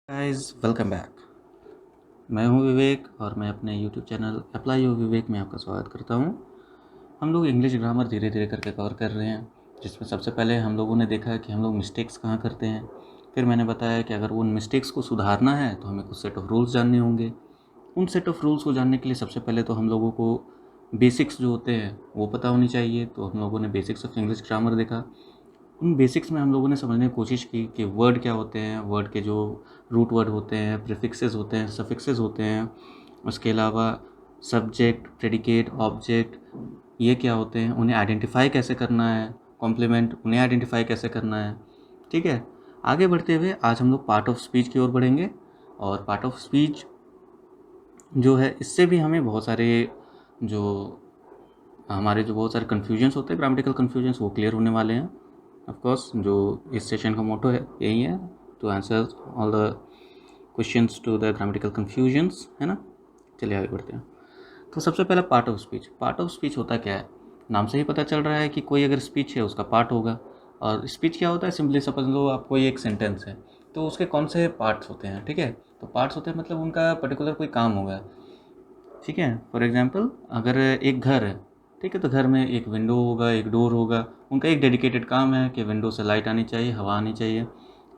Guys welcome back. मैं हूं विवेक और मैं अपने यूट्यूब चैनल अप्लाई योर विवेक में आपका स्वागत करता हूं। हम लोग इंग्लिश ग्रामर धीरे धीरे करके कवर कर रहे हैं, जिसमें सबसे पहले हम लोगों ने देखा कि हम लोग मिस्टेक्स कहाँ करते हैं। फिर मैंने बताया कि अगर उन मिस्टेक्स को सुधारना है तो हमें कुछ सेट ऑफ रूल्स जानने होंगे। उन सेट ऑफ रूल्स को जानने के लिए सबसे पहले तो हम लोगों को बेसिक्स जो होते हैं वो पता होनी चाहिए। तो हम लोगों ने बेसिक्स ऑफ इंग्लिश ग्रामर देखा। उन बेसिक्स में हम लोगों ने समझने की कोशिश की कि वर्ड क्या होते हैं, वर्ड के जो रूट वर्ड होते हैं, प्रीफिक्सेस होते हैं, सफिक्सेस होते हैं। उसके अलावा सब्जेक्ट, प्रेडिकेट, ऑब्जेक्ट ये क्या होते हैं, उन्हें आइडेंटिफाई कैसे करना है, कॉम्प्लीमेंट उन्हें आइडेंटिफाई कैसे करना है। ठीक है, आगे बढ़ते हुए आज हम लोग पार्ट ऑफ स्पीच की ओर बढ़ेंगे। और पार्ट ऑफ स्पीच जो है इससे भी हमें बहुत सारे जो हमारे जो बहुत सारे कन्फ्यूजन्स होते हैं, ग्रामेटिकल कन्फ्यूजन्स, वो क्लियर होने वाले हैं। ऑफ कोर्स जो इस सेशन का मोटो है यही है, to answer all the questions to the grammatical confusions, है ना। चलिए आगे बढ़ते हैं। तो सबसे पहला part of speech. Part of speech होता क्या है, नाम से ही पता चल रहा है कि कोई अगर स्पीच है उसका पार्ट होगा। और स्पीच क्या होता है, सिंपली समझ लो आप, कोई एक सेंटेंस है तो उसके कौन से पार्ट्स होते हैं। ठीक है, तो पार्ट्स होते हैं मतलब उनका पर्टिकुलर कोई काम होगा। ठीक है, फॉर एग्जांपल अगर एक घर है, ठीक है, तो घर में एक विंडो होगा, एक डोर होगा। उनका एक डेडिकेटेड काम है कि विंडो से लाइट आनी चाहिए, हवा आनी चाहिए।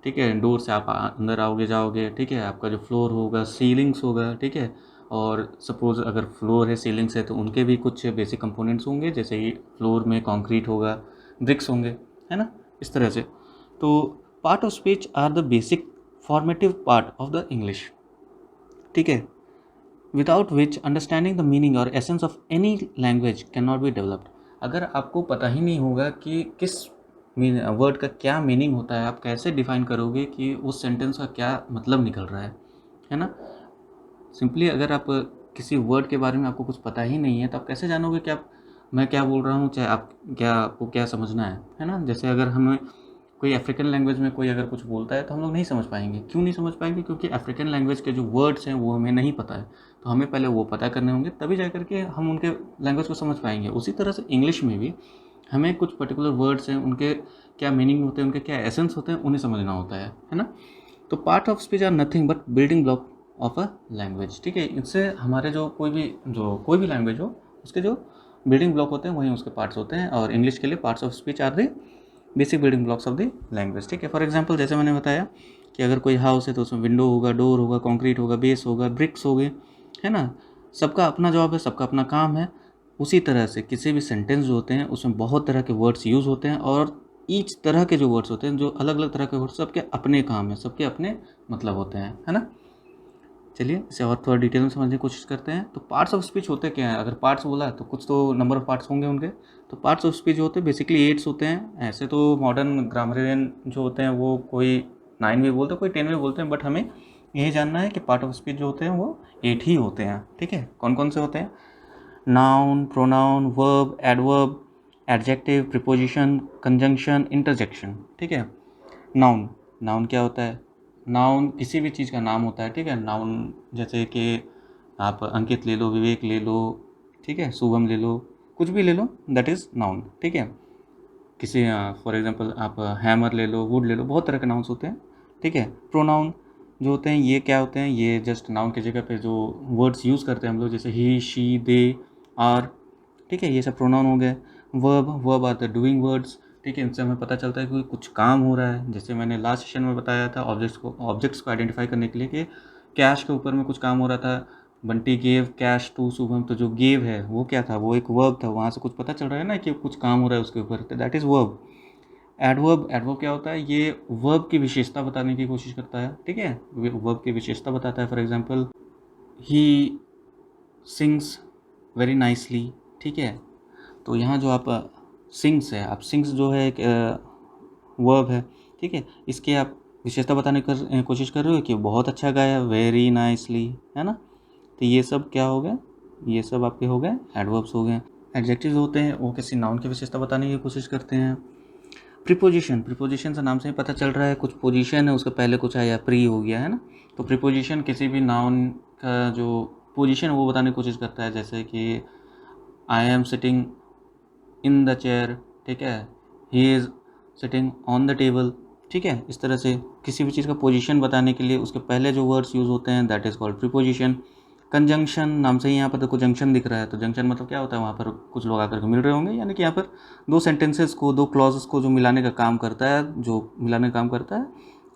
ठीक है, डोर से आप अंदर आओगे जाओगे। ठीक है, आपका जो फ्लोर होगा, सीलिंग्स होगा। ठीक है, और सपोज़ अगर फ्लोर है, सीलिंग्स है, तो उनके भी कुछ बेसिक कंपोनेंट्स होंगे, जैसे कि फ्लोर में कंक्रीट होगा, ब्रिक्स होंगे, है ना, इस तरह से। तो part of speech are the basic formative part of the English. ठीक है, without which understanding the meaning और essence of any language can not be developed. अगर आपको पता ही नहीं होगा कि किस वर्ड का क्या मीनिंग होता है, आप कैसे डिफाइन करोगे कि उस सेंटेंस का क्या मतलब निकल रहा है ना। सिंपली अगर आप किसी वर्ड के बारे में आपको कुछ पता ही नहीं है तो आप कैसे जानोगे कि आप मैं क्या बोल रहा हूँ, चाहे आप क्या, आपको क्या समझना है ना। जैसे अगर हमें कोई अफ्रीकन लैंग्वेज में कोई अगर कुछ बोलता है तो हम लोग नहीं समझ पाएंगे। क्यों नहीं समझ पाएंगे? क्योंकि अफ्रीकन लैंग्वेज के जो वर्ड्स हैं वो हमें नहीं पता है। तो हमें पहले वो पता करने होंगे, तभी जा करके हम उनके लैंग्वेज को समझ पाएंगे। उसी तरह से इंग्लिश में भी हमें कुछ पर्टिकुलर वर्ड्स हैं, उनके क्या मीनिंग होते हैं, उनके क्या एसेंस होते हैं, उन्हें समझना होता है ना। तो part of speech are nothing but building block of a language. ठीक है, इससे हमारे जो कोई भी लैंग्वेज हो, उसके जो बिल्डिंग ब्लॉक होते हैं वही उसके पार्ट्स होते हैं। और इंग्लिश के लिए parts of speech are the basic building blocks of the language. ठीक है, फॉर एग्जांपल जैसे मैंने बताया कि अगर कोई हाउस है तो उसमें विंडो होगा, डोर होगा, कंक्रीट होगा, बेस होगा, ब्रिक्स होंगे, है ना। सबका अपना जॉब है, सबका अपना काम है। उसी तरह से किसी भी सेंटेंस जो होते हैं उसमें बहुत तरह के वर्ड्स यूज़ होते हैं, और ईच तरह के जो वर्ड्स होते हैं, जो अलग अलग तरह के वर्ड्स, सबके अपने काम है, सबके अपने मतलब होते हैं, है ना। चलिए इसे और थोड़ा डिटेल में समझने की कोशिश करते हैं। तो पार्ट्स ऑफ स्पीच होते क्या हैं? अगर पार्ट्स बोला तो कुछ तो नंबर ऑफ पार्ट्स होंगे उनके। तो पार्ट्स ऑफ स्पीच जो होते हैं बेसिकली 8 होते हैं। ऐसे तो मॉडर्न ग्रामरियन जो होते हैं वो कोई 9 भी बोलते हैं, कोई 10 भी बोलते हैं, बट हमें यही जानना है कि पार्ट ऑफ स्पीच जो होते हैं वो 8 ही होते हैं। ठीक है, कौन कौन से होते हैं? Noun, pronoun, verb, adverb, adjective, preposition, conjunction, interjection. ठीक है, नाउन, नाउन क्या होता है? नाउन किसी भी चीज़ का नाम होता है। ठीक है, नाउन जैसे कि आप अंकित ले लो, विवेक ले लो, ठीक है, शुभम ले लो, कुछ भी ले लो, दैट इज़ नाउन। ठीक है, किसी फॉर एग्जांपल आप हैमर ले लो, वुड ले लो, बहुत तरह के नाउन्स होते हैं। ठीक है, प्रोनाउन जो होते हैं ये क्या होते हैं? ये जस्ट नाउन की जगह पे जो वर्ड्स यूज़ करते हैं हम लोग, जैसे ही, शी, दे, आर। ठीक है, ये सब प्रोनाउन हो गए। Verb, verb are the doing words. ठीक है, इनसे हमें पता चलता है कि कुछ काम हो रहा है। जैसे मैंने लास्ट सेशन में बताया था ऑब्जेक्ट्स को आइडेंटिफाई करने के लिए कि कैश के ऊपर में कुछ काम हो रहा था। Bunty gave cash to Shubham, तो जो गेव है वो क्या था? वो एक वर्ब था। वहाँ से कुछ पता चल रहा है ना कि कुछ काम हो रहा है उसके ऊपर, तो that is verb. Adverb, adverb क्या होता है? ये वर्ब की विशेषता बताने की कोशिश करता है। ठीक है, वर्ब की विशेषता बताता है। For example he sings very nicely. ठीक है, तो यहाँ जो आप सिंग्स है, आप सिंग्स जो है एक वर्ब है। ठीक है, इसके आप विशेषता बताने की कोशिश कर रहे हो कि बहुत अच्छा गाया, वेरी नाइसली, है ना। तो ये सब क्या हो गए? ये सब आपके हो गए एडवर्ब्स हो गए। एडजेक्टिव्स होते हैं वो किसी नाउन की विशेषता बताने की कोशिश करते हैं। प्रीपोजिशन, प्रीपोजिशन से नाम से ही पता चल रहा है कुछ पोजीशन है, उसके पहले कुछ आया, प्री हो गया, है ना। तो प्रीपोजिशन किसी भी नाउन का जो पोजीशन है वो बताने की कोशिश करता है। जैसे कि I am sitting in the chair. ठीक है, he is sitting on the table. ठीक है, इस तरह से किसी भी चीज़ का पोजीशन बताने के लिए उसके पहले जो वर्ड्स यूज़ होते हैं that is called preposition. Conjunction, नाम से ही यहाँ पर देखो जंक्शन दिख रहा है, तो जंक्शन मतलब क्या होता है, वहाँ पर कुछ लोग आकर के मिल रहे होंगे, यानी कि यहाँ पर दो सेंटेंसेस को, दो क्लॉजेस को जो मिलाने का काम करता है,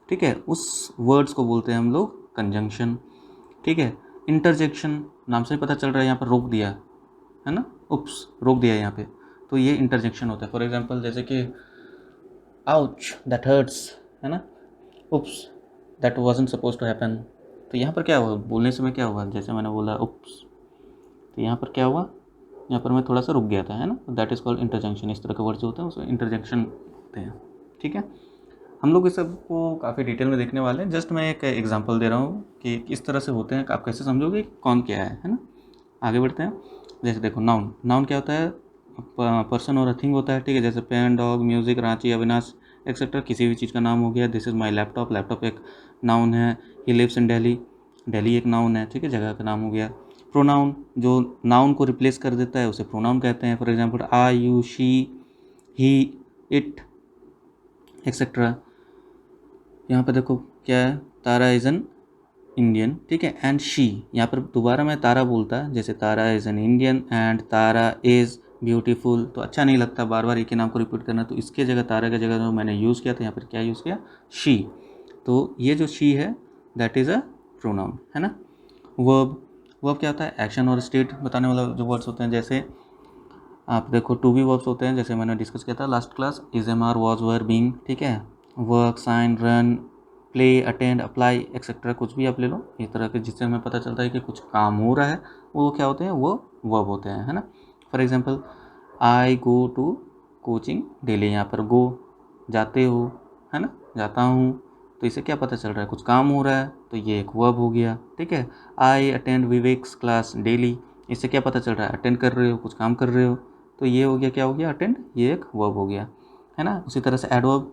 ठीक है, उस वर्ड्स को बोलते हैं हम लोग कंजंक्शन। ठीक है, इंटरजेक्शन, नाम से ही पता चल रहा है यहाँ पर रोक दिया है ना, उप्स, रोक दिया यहाँ पे, तो ये इंटरजेक्शन होता है। फॉर एग्जांपल जैसे कि आउच दैट हर्ट्स, है ना, oops that wasn't suppose to happen, तो यहाँ पर क्या हुआ, बोलने समय क्या हुआ, जैसे मैंने बोला उप्स, तो यहाँ पर क्या हुआ, यहाँ पर मैं थोड़ा सा रुक गया था, है ना, दैट इज़ कॉल्ड इंटरजेक्शन। इस तरह के वर्ड जो होते हैं उसको इंटरजेक्शन होते हैं। ठीक है, हम लोग इस सब को काफ़ी डिटेल में देखने वाले हैं, जस्ट मैं एक एग्जांपल दे रहा हूँ कि किस तरह से होते हैं, आप कैसे समझोगे कौन क्या है ना। आगे बढ़ते हैं। जैसे देखो नाउन, नाउन क्या होता है, पर्सन और अ थिंग होता है। ठीक है, जैसे pen, dog, music, Ranchi, Avinash etcetera, किसी भी चीज़ का नाम हो गया। This is my laptop, laptop एक नाउन है। He lives in Delhi, Delhi एक नाउन है। ठीक है, जगह का नाम हो गया। प्रोनाउन, जो नाउन को रिप्लेस कर देता है उसे प्रोनाउन कहते हैं। For example I, you, she, he, it etcetera. यहाँ पर देखो क्या है, तारा इज़ एन इंडियन, ठीक है, एंड शी, यहाँ पर दोबारा मैं तारा बोलता, जैसे Tara is an Indian and Tara is beautiful, तो अच्छा नहीं लगता बार बार एक ही नाम को रिपीट करना, तो इसके जगह, तारा की जगह जो मैंने यूज़ किया था, यहाँ पर क्या यूज़ किया, शी। तो ये जो शी है दैट इज़ अ प्रोनाउन, है ना। वर्ब, वर्ब क्या होता है, एक्शन और स्टेट बताने वाला जो वर्ड्स होते हैं। जैसे आप देखो टू बी वर्ब्स होते हैं, जैसे मैंने डिस्कस किया था last class, is, am, are, was, were, being. ठीक है, work, sign, run, play, attend, apply etcetera, कुछ भी आप ले लो इस तरह के, जिससे हमें पता चलता है कि कुछ काम हो रहा है, वो क्या होते हैं, वो वर्ब होते हैं, है ना। For example I go to coaching daily, यहाँ पर गो जाते हो, है ना, जाता हूँ, तो इससे क्या पता चल रहा है, कुछ काम हो रहा है, तो ये एक वर्ब हो गया। ठीक है, I attend vivax class daily, इससे क्या पता चल रहा है, अटेंड कर रहे हो, कुछ काम कर रहे हो, तो ये हो गया, क्या हो गया, अटेंड, ये एक वर्ब हो गया, है ना। उसी तरह से एडवर्ब,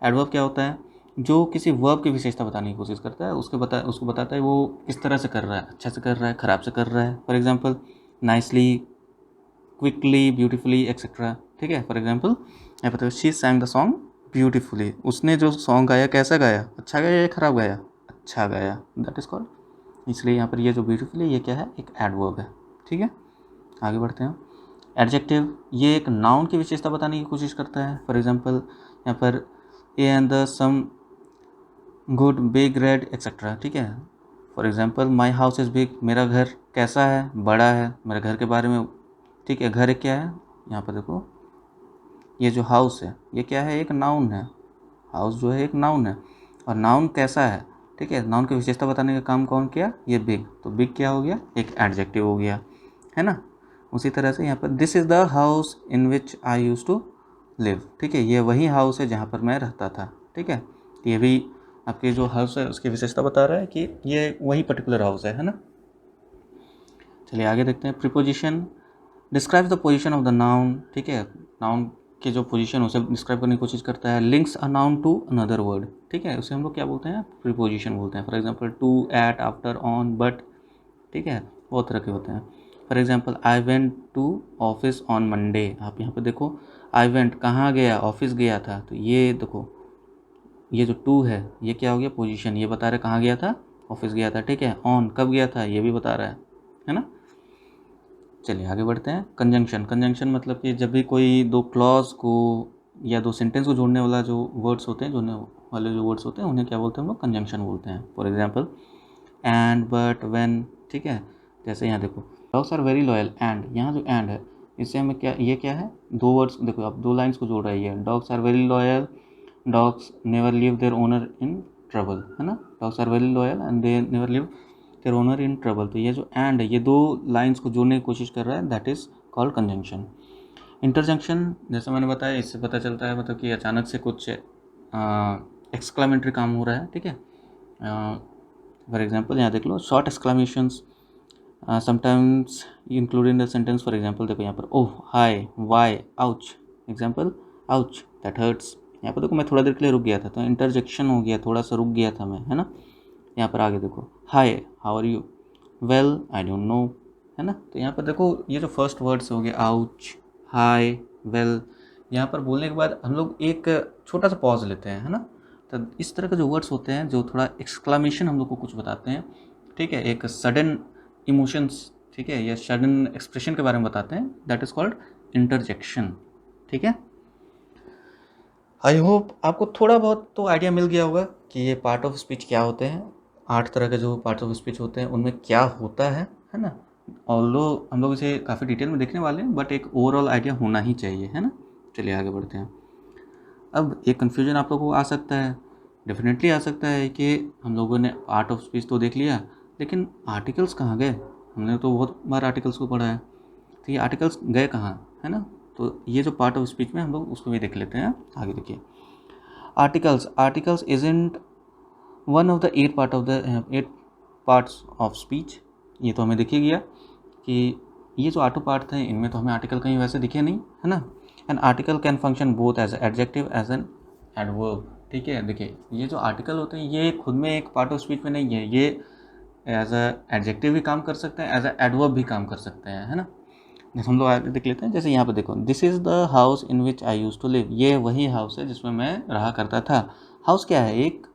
एडवर्ब क्या होता है, जो किसी वर्ब की विशेषता बताने की कोशिश करता है, उसको बताता है वो किस तरह से कर रहा है, अच्छा से कर रहा है, ख़राब से कर रहा है। For example nicely, quickly, beautifully etcetera. ठीक है, फॉर एग्जांपल यहाँ पर she sang the song beautifully, उसने जो सॉन्ग गाया कैसा गाया, अच्छा गाया या ख़राब गाया, अच्छा गाया, दैट इज़ कॉल्ड, इसलिए यहाँ पर ये जो ब्यूटीफुली, ये क्या है, एक एडवर्ब है। ठीक है, आगे बढ़ते हैं। एडजेक्टिव, ये एक नाउन की विशेषता बताने की कोशिश करता है। फॉर एग्जांपल यहाँ पर a and the some, good, big, red etcetera. ठीक है, for example my house is big, मेरा घर कैसा है, बड़ा है, मेरे घर के बारे में। ठीक है, घर एक क्या है, यहाँ पर देखो ये जो हाउस है ये क्या है, एक नाउन है, हाउस जो है एक नाउन है, और नाउन कैसा है। ठीक है, नाउन की विशेषता बताने का काम कौन किया, ये बिग, तो बिग क्या हो गया, एक एडजेक्टिव हो गया, है ना। उसी तरह से यहाँ पर this is the house in which I use to live. ठीक है, ये वही हाउस है जहाँ पर मैं रहता था। ठीक है, ये भी आपके जो हाउस है उसकी विशेषता बता रहा है कि ये वही पर्टिकुलर हाउस है ना। चलिए आगे देखते हैं। Preposition describes the position of the noun. ठीक है, नाउन के जो पोजीशन उसे डिस्क्राइब करने की कोशिश करता है। Links a noun to another word. ठीक है, उसे हम लोग क्या बोलते हैं, प्रीपोजिशन बोलते हैं। For example to, at, after, on, but. ठीक है, बहुत तरह के होते हैं। For example I went to office on Monday, आप यहाँ पे देखो आई वेंट कहाँ गया, ऑफिस गया था, तो ये देखो ये जो टू है ये क्या हो गया, पोजीशन, ये बता रहा है कहाँ गया था, ऑफिस गया था। ठीक है, ऑन कब गया था, ये भी बता रहा है ना। चलिए आगे बढ़ते हैं। कंजंक्शन, कंजंक्शन मतलब कि जब भी कोई दो क्लॉज को या दो सेंटेंस को जोड़ने वाला जो वर्ड्स होते हैं, जोड़ने वाले जो वर्ड्स होते हैं उन्हें क्या बोलते हैं, हम लोग कंजंक्शन बोलते हैं। For example and, but, when. ठीक है, जैसे यहाँ देखो dogs are very loyal, and, यहाँ जो एंड है इससे हमें क्या, ये क्या है, दो वर्ड्स देखो, आप दो लाइन्स को जोड़ रहा है ये, dogs are very loyal, dogs never leave their owner in trouble, है ना, dogs are very loyal and they never leave their owner in trouble, तो ये जो एंड है ये दो लाइंस को जोड़ने की कोशिश कर रहा है, दैट इज़ कॉल्ड कंजंक्शन। इंटरजंक्शन, जैसे मैंने बताया, इससे पता चलता है मतलब कि अचानक से कुछ एक्सक्लामेटरी काम हो रहा है। ठीक है, फॉर एग्जांपल यहाँ देख लो short exclamations sometimes include in the sentence. For example देखो यहाँ पर oh, hi, why, ouch, example ouch that hurts, यहाँ पर देखो मैं थोड़ा देर के लिए रुक गया था, तो इंटरजेक्शन हो गया, थोड़ा सा रुक गया था मैं, है ना। यहाँ पर आगे देखो hi, how are you, well, I don't know, है ना। तो यहाँ पर देखो ये जो फर्स्ट वर्ड्स हो गए आउच, हाय, वेल, यहाँ पर बोलने के बाद हम लोग एक छोटा सा पॉज लेते हैं, है ना। तो इस तरह के जो वर्ड्स होते हैं जो थोड़ा एक्सक्लामेशन हम लोग को कुछ बताते हैं, ठीक है, एक सडन इमोशंस, ठीक है, या सडन एक्सप्रेशन के बारे में बताते हैं, दैट इज़ कॉल्ड इंटरजेक्शन। ठीक है, आई होप आपको थोड़ा बहुत तो आइडिया मिल गया होगा कि ये पार्ट ऑफ स्पीच क्या होते हैं, 8 तरह के जो पार्ट ऑफ स्पीच होते हैं उनमें क्या होता है ना। ऑल्दो हम लोग इसे काफ़ी डिटेल में देखने वाले हैं, बट एक ओवरऑल आइडिया होना ही चाहिए, है ना। चलिए आगे बढ़ते हैं। अब एक कन्फ्यूजन आप लोगों को आ सकता है, डेफिनेटली आ सकता है कि हम लोगों ने पार्ट ऑफ स्पीच तो देख लिया, लेकिन आर्टिकल्स कहाँ गए। हमने तो बहुत बार आर्टिकल्स को पढ़ा है, तो ये आर्टिकल्स गए कहाँ, है ना। तो ये जो पार्ट ऑफ स्पीच में हम लोग उसको भी देख लेते हैं। आगे देखिए, articles isn't one of the 8 parts of speech. ये तो हमें दिख ही गया कि ये जो 8 पार्ट थे इनमें तो हमें आर्टिकल कहीं वैसे दिखे नहीं, है ना। An article can function both as adjective as an adverb. ठीक है, देखिए ये जो आर्टिकल होते हैं ये खुद में एक पार्ट ऑफ स्पीच में नहीं है, ये एज एडजेक्टिव भी काम कर सकते हैं, एज एडवर्ब भी काम कर सकते हैं, है ना। जैसे हम लोग आगे देख लेते हैं, जैसे यहाँ पर देखो, this is the house in which I use to live. ये वही हाउस है जिसमें मैं रहा करता था। हाउस क्या है, एक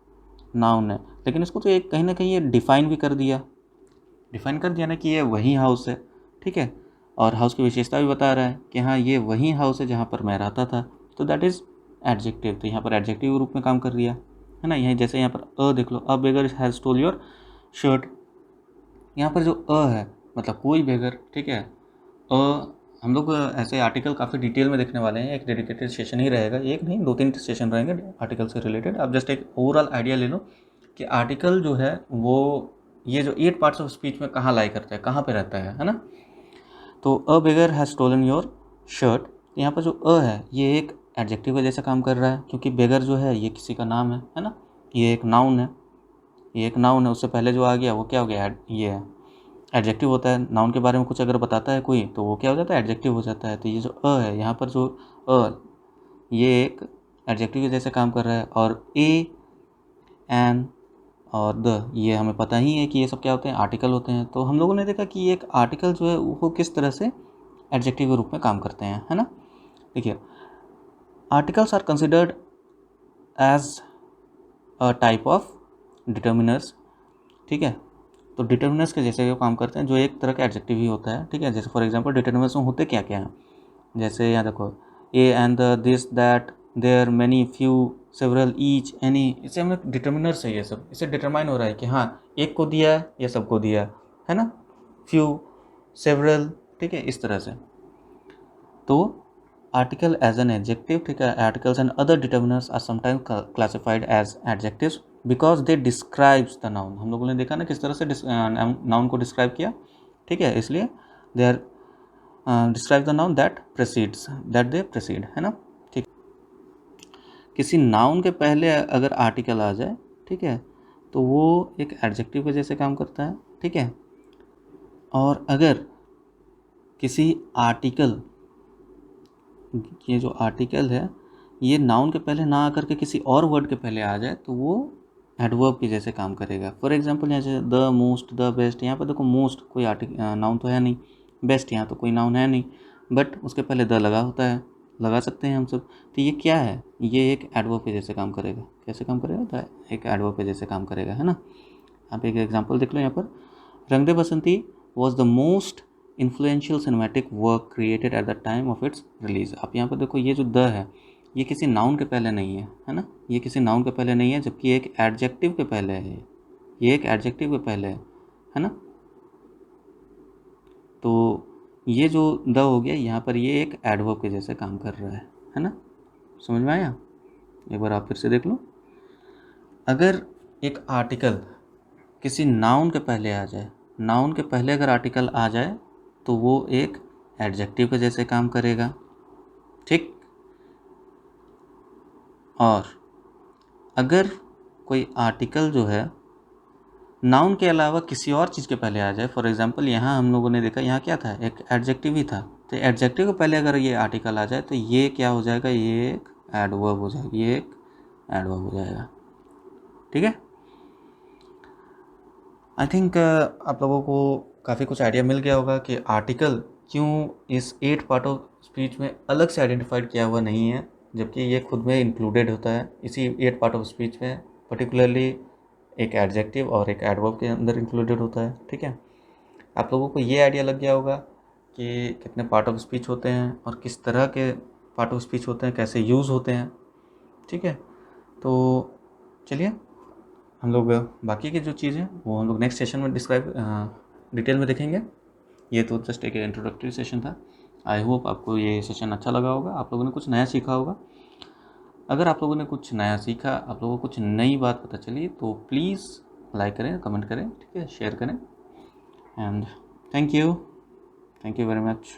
नाउन है, लेकिन इसको तो एक कहीं ना कहीं ये डिफाइन भी कर दिया ना कि ये वही हाउस है, ठीक है। और हाउस की विशेषता भी बता रहा है कि हाँ ये वही हाउस है जहाँ पर मैं रहता था, तो दैट इज़ एडजेक्टिव। तो यहाँ पर एडजेक्टिव रूप में काम कर दिया, है ना। यही जैसे यहाँ पर देख लो, अ बेगर हैज़ स्टोल योर शर्ट। यहाँ पर जो है मतलब कोई बेगर, ठीक है। हम लोग ऐसे आर्टिकल काफ़ी डिटेल में देखने वाले हैं, एक डेडिकेटेड सेशन ही रहेगा, एक नहीं 2-3 सेशन रहेंगे आर्टिकल से रिलेटेड। आप जस्ट एक ओवरऑल आइडिया ले लो कि आर्टिकल जो है वो ये जो 8 पार्ट्स ऑफ स्पीच में कहाँ लाई करता है, कहाँ पे रहता है ना। तो अ बेगर हैज़ स्टोलन योर शर्ट, यहाँ पर जो है ये एक एडजेक्टिव का जैसा काम कर रहा है, क्योंकि बेगर जो है ये किसी का नाम है ना। ये एक नाउन है, उससे पहले जो आ गया वो क्या हो गया, ये है एडजेक्टिव होता है। नाउन के बारे में कुछ अगर बताता है कोई तो वो क्या हो जाता है, एडजेक्टिव हो जाता है। तो ये जो है यहाँ पर जो ये एक एडजेक्टिव के जैसे काम कर रहा है। और ए, एन और द, ये हमें पता ही है कि ये सब क्या होते हैं, आर्टिकल होते हैं। तो हम लोगों ने देखा कि एक आर्टिकल जो है वो किस तरह से एडजेक्टिव के रूप में काम करते हैं, है ना। देखिए, articles are considered as a type of determiners, ठीक है। तो डिटर्मिनर्स के जैसे वो काम करते हैं, जो एक तरह का एडजेक्टिव ही होता है, ठीक है। जैसे फॉर एग्जांपल डिटर्मिनर्स में होते क्या क्या हैं, जैसे यहाँ देखो, a and the, this, that, there, many, few, several, each, any, इसे हम लोग डिटर्मिनर्स है, ये सब इससे डिटरमाइन हो रहा है कि हाँ एक को दिया है या सबको दिया है ना। फ्यू, सेवरल, ठीक है, इस तरह से। तो आर्टिकल एज एन एडजेक्टिव, ठीक है, articles and other determiners are sometimes classified as adjectives because they describes the noun. हम लोगों ने देखा ना किस तरह से नाउन को डिस्क्राइब किया, ठीक है, इसलिए they are describe the noun that precedes, that they precede, है ना। ठीक, किसी नाउन के पहले अगर आर्टिकल आ जाए, ठीक है, तो वो एक एडजेक्टिव के जैसे काम करता है, ठीक है। और अगर किसी आर्टिकल, ये जो आर्टिकल है ये नाउन के पहले ना आकर के किसी और वर्ड के पहले आ जाए तो वो एडवर्ब के जैसे काम करेगा। फॉर एग्जांपल यहाँ से द मोस्ट, द बेस्ट, यहाँ पर देखो मोस्ट कोई नाउन तो है नहीं, बेस्ट यहाँ तो कोई नाउन है नहीं, बट उसके पहले द लगा होता है, लगा सकते हैं हम सब। तो ये क्या है, ये एक एडवर्ब के जैसे काम करेगा। कैसे काम करेगा, तो एक एडवर्ब के जैसे काम करेगा, है ना। आप एक एग्जाम्पल देख लो यहाँ पर, Rang De Basanti was the most influential cinematic work created at the time of its release. आप यहाँ पर देखो, ये जो द है ये किसी नाउन के पहले नहीं है ना, ये किसी नाउन के पहले नहीं है, जबकि एक एडजेक्टिव के पहले है, ये एक एडजेक्टिव के पहले है ना। तो ये जो द हो गया यहाँ पर, ये एक एडवर्ब के जैसे काम कर रहा है ना। समझ में आया, एक बार आप फिर से देख लो। अगर एक आर्टिकल किसी नाउन के पहले आ जाए, नाउन के पहले अगर आर्टिकल आ जाए तो वो एक एडजेक्टिव के जैसे काम करेगा, ठीक। और अगर कोई आर्टिकल जो है नाउन के अलावा किसी और चीज़ के पहले आ जाए, फॉर एग्जांपल यहाँ हम लोगों ने देखा यहाँ क्या था, एक एडजेक्टिव ही था। तो एडजेक्टिव के पहले अगर ये आर्टिकल आ जाए तो ये क्या हो जाएगा, ये एक एडवर्ब हो जाएगा, ये एक एडवर्ब हो जाएगा, ठीक है। आई थिंक आप लोगों को काफ़ी कुछ आइडिया मिल गया होगा कि आर्टिकल क्यों इस 8 पार्ट ऑफ स्पीच में अलग से आइडेंटिफाइड किया हुआ नहीं है, जबकि ये खुद में इंक्लूडेड होता है इसी 8 पार्ट ऑफ स्पीच में। पर्टिकुलरली एक एडजेक्टिव और एक एडवर्ब के अंदर इंक्लूडेड होता है। ठीक है, आप लोगों को ये आइडिया लग गया होगा कि कितने पार्ट ऑफ स्पीच होते हैं और किस तरह के पार्ट ऑफ स्पीच होते हैं, कैसे यूज़ होते हैं। ठीक है, तो चलिए हम लोग बाकी की जो चीज़ें वो हम लोग नेक्स्ट सेशन में डिटेल में देखेंगे। ये तो जस्ट एक इंट्रोडक्टरी सेशन था। आई होप आपको ये सेशन अच्छा लगा होगा, आप लोगों ने कुछ नया सीखा होगा। अगर आप लोगों ने कुछ नया सीखा, आप लोगों को कुछ नई बात पता चली, तो प्लीज़ लाइक करें, कमेंट करें, ठीक है, शेयर करें। And thank you very much.